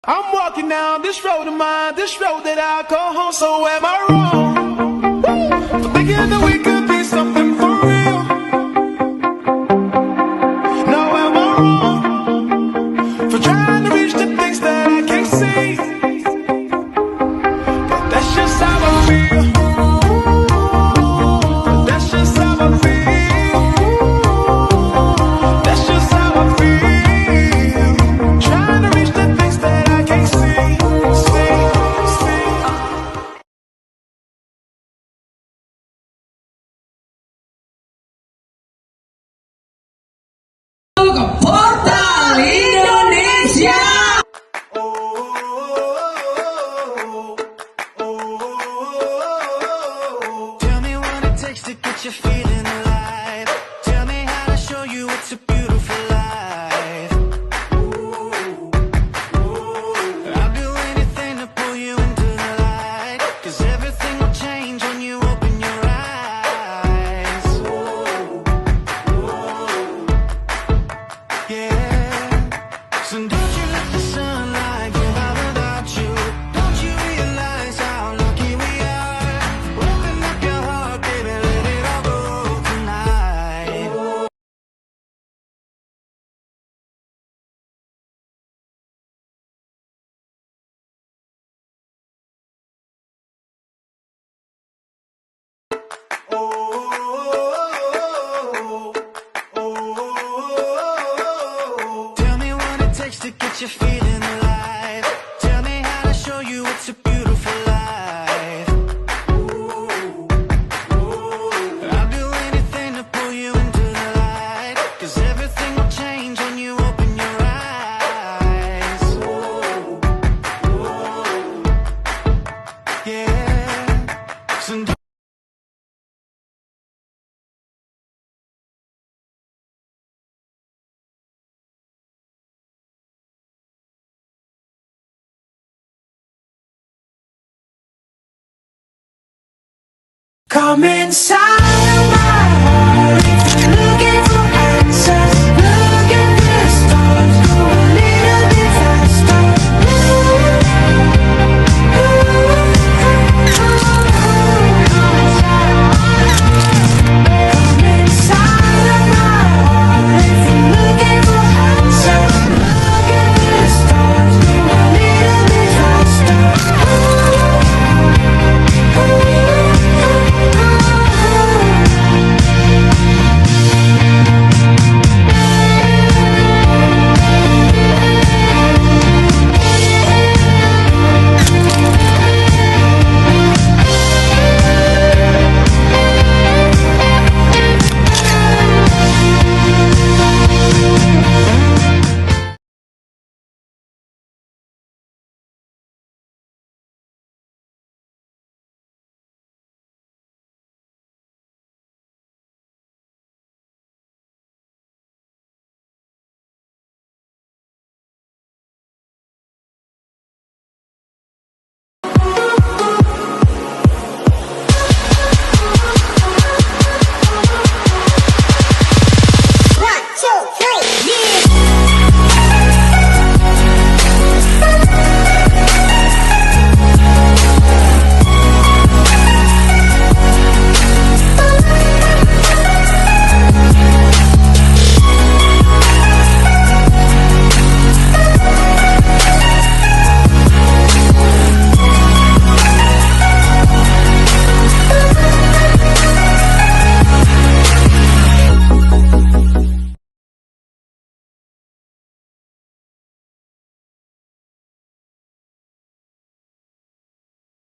I'm walking down this road of mine, this road that I call home. So am I wrong for thinking that we could be something for real? No, am I wrong for trying to reach the things that I can't see? But that's just how I feel. But that's just how I feel. That's just how I feel. Trying to reach the things that I can't see. Portal Indonesia. Tell me what it takes to get you feeling alive. Tell me how to show you it's a beautiful life. I'll do anything to pull you into the light, 'cause everything will change when you open your eyes. Yeah. So don't you let the sunlight give out without you. Don't you realize how lucky we are? Open up your heart, baby, let it all go tonight. Tell me what it takes to get you feeling alive. Tell me how to show you it's a beautiful life. I'll do anything to pull you into the light, 'cause everything will change when you open your eyes. Yeah. So come inside.